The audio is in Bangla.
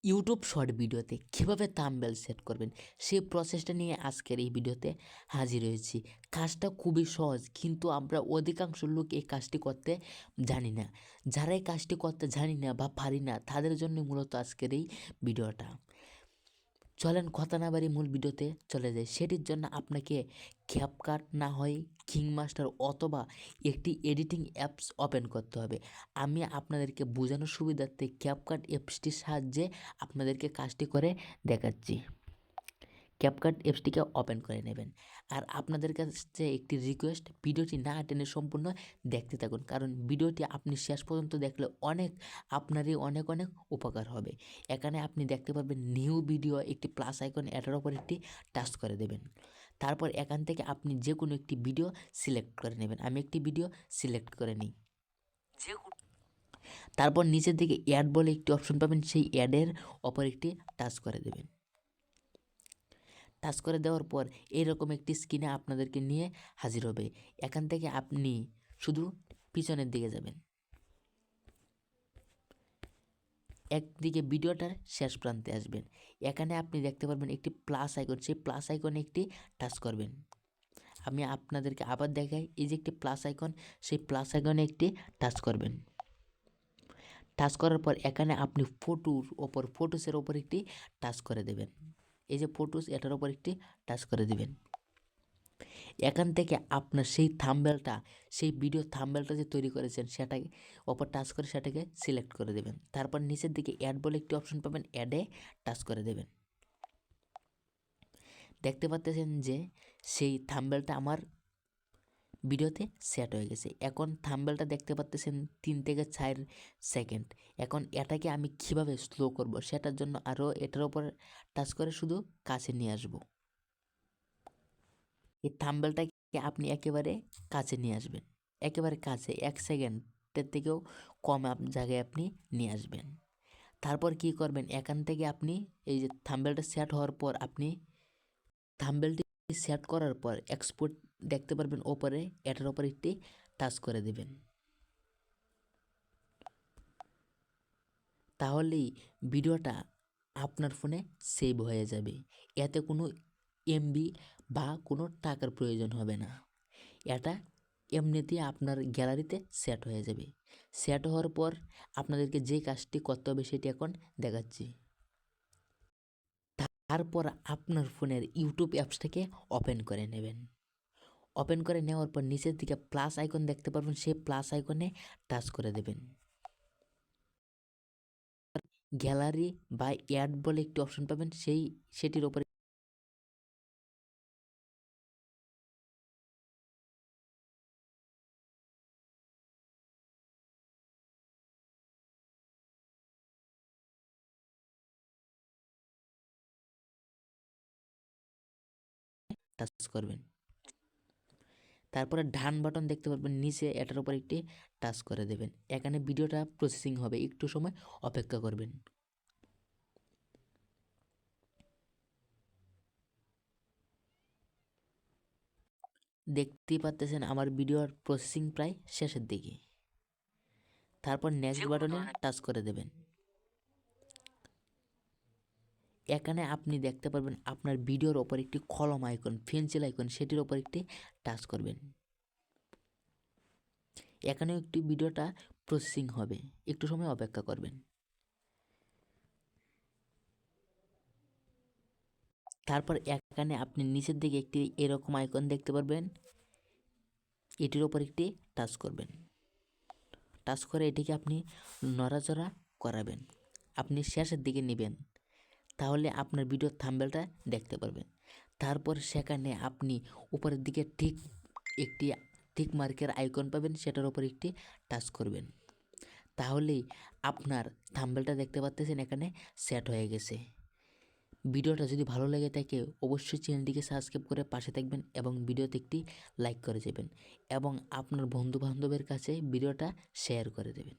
ইউটিউব শর্ট ভিডিওতে কীভাবে থাম্বনেল সেট করবেন সেই প্রসেসটা নিয়ে আজকের এই ভিডিওতে হাজির হয়েছি। কাজটা খুবই সহজ, কিন্তু আমরা অধিকাংশ লোক এই কাজটি করতে জানি না। যারা এই কাজটি করতে জানি না বা পারি না, তাদের জন্য মূলত আজকের এই ভিডিওটা। চলেন কথা না বাড়ি মূল ভিডিওতে চলে যাই। সেটির জন্য আপনাকে ক্যাপকাট না হয় কিংমাস্টার অথবা একটি এডিটিং অ্যাপস ওপেন করতে হবে। আমি আপনাদেরকে বোঝানোর সুবিধার্থে ক্যাপকাট অ্যাপসটির সাহায্যে আপনাদেরকে কাজটি করে দেখাচ্ছি। ক্যাপকাট অ্যাপসটিকে ওপেন করে নেবেন। আর আপনাদের কাছে একটি রিকোয়েস্ট, ভিডিওটি না টেনে সম্পূর্ণ দেখতে থাকুন, কারণ ভিডিওটি আপনি শেষ পর্যন্ত দেখলে আপনারই অনেক উপকার হবে। এখানে আপনি দেখতে পারবেন নিউ ভিডিও, একটি প্লাস আইকন, এটার ওপর একটি টাচ করে দেবেন। তারপর এখান থেকে আপনি যে কোনো একটি ভিডিও সিলেক্ট করে নেবেন। আমি একটি ভিডিও সিলেক্ট করে নিই। তারপর নিচের দিকে অ্যাড বলে একটি অপশন পাবেন, সেই অ্যাডের ওপর একটি টাচ করে দেবেন। টাচ করে দেওয়ার পর এরকম একটি স্ক্রিনে আপনাদেরকে নিয়ে হাজির হবে। এখান থেকে আপনি শুধু পিছনের দিকে যাবেন, একদিকে ভিডিওটার শেষ প্রান্তে আসবেন। এখানে আপনি দেখতে পারবেন একটি প্লাস আইকন, সেই প্লাস আইকনে একটি টাচ করবেন। আমি আপনাদেরকে আবার দেখাই, এই যে একটি প্লাস আইকন, সেই প্লাস আইকনে একটি টাচ করবেন। টাচ করার পর এখানে আপনি ফটোসের ওপর একটি টাচ করে দেবেন। এই যে ফটোস, এটার ওপর একটি টাচ করে দিবেন। এখান থেকে আপনার সেই ভিডিও থাম্বনেলটা যে তৈরি করেছেন সেটাকে ওপর টাচ করে সেটাকে সিলেক্ট করে দেবেন। তারপর নিচের দিকে অ্যাড বলে একটি অপশন পাবেন, অ্যাডে টাচ করে দেবেন। দেখতে পাচ্ছেন যে সেই থাম্বনেলটা আমার ভিডিওতে সেট হয়ে গেছে। এখন থাম্বনেলটা দেখতে পাচ্ছেন 3 থেকে 4 সেকেন্ড। এখন এটাকে আমি কিভাবে স্লো করব, সেটার জন্য আরও এটার উপর টাচ করে শুধু কাছে নিয়ে আসব। এই থাম্বনেলটাকে আপনি একেবারে কাছে নিয়ে আসবেন, একেবারে কাছে, 1 সেকেন্ডের থেকেও কম জায়গায় আপনি নিয়ে আসবেন। তারপর কি করবেন, এখান থেকে আপনি এই যে থাম্বনেলটা সেট হওয়ার পর আপনি থাম্বনেলটি সেট করার পর এক্সপোর্ট দেখতে পারবেন ওপরে, এটার ওপর একটি টাচ করে দেবেন। তাহলেই ভিডিওটা আপনার ফোনে সেভ হয়ে যাবে। এতে কোনো এমবি বা কোনো টাকার প্রয়োজন হবে না। এটা এমনিতেই আপনার গ্যালারিতে সেট হয়ে যাবে। সেট হওয়ার পর আপনাদেরকে যে কাজটি করতে হবে সেটি এখন দেখাচ্ছি। তারপর আপনার ফোনের ইউটিউব অ্যাপসটাকে ওপেন করে নেবেন। ওপেন করে নেওয়ার পর নিচের দিকে প্লাস আইকন দেখতে পারবেন, সেই প্লাস আইকনে টাচ করে দেবেন। গ্যালারি বা অ্যাড বলে একটি অপশন পাবেন, সেটির ওপরে টাচ করবেন। তারপরে ডান বাটন দেখতে পারবেন নিচে, এটার উপর একটি টাচ করে দেবেন। এখানে ভিডিওটা প্রসেসিং হবে, একটু সময় অপেক্ষা করবেন। দেখতেই পাচ্ছেন আমার ভিডিওর প্রসেসিং প্রায় শেষের দিকে। তারপর নেক্সট বাটনে টাচ করে দেবেন। এখানে আপনি দেখতে পারবেন আপনার ভিডিওর ওপর একটি কলম আইকন, পেন্সিল আইকন, সেটির ওপর একটি টাচ করবেন। এখানেও একটি ভিডিওটা প্রসেসিং হবে, একটু সময় অপেক্ষা করবেন। তারপর এখানে আপনি নিচের দিকে একটি এরকম আইকন দেখতে পারবেন, এটির ওপর একটি টাচ করবেন। টাচ করে এটিকে আপনি নড়াচড়া করাবেন, আপনি শেষের দিকে নেবেন, তাহলে আপনার ভিডিওর থাম্বনেলটা দেখতে পারবেন। তারপর সেখানে আপনি উপরের দিকে একটি টিক মার্কের আইকন পাবেন, সেটার উপর একটি টাচ করবেন। তাহলেই আপনার থাম্বনেলটা দেখতে পাচ্ছেন এখানে সেট হয়ে গেছে। ভিডিওটা যদি ভালো লেগে থাকে অবশ্যই চ্যানেলটিকে সাবস্ক্রাইব করে পাশে থাকবেন এবং ভিডিওতে একটি লাইক করে যাবেন এবং আপনার বন্ধু বান্ধবের কাছে ভিডিওটা শেয়ার করে দেবেন।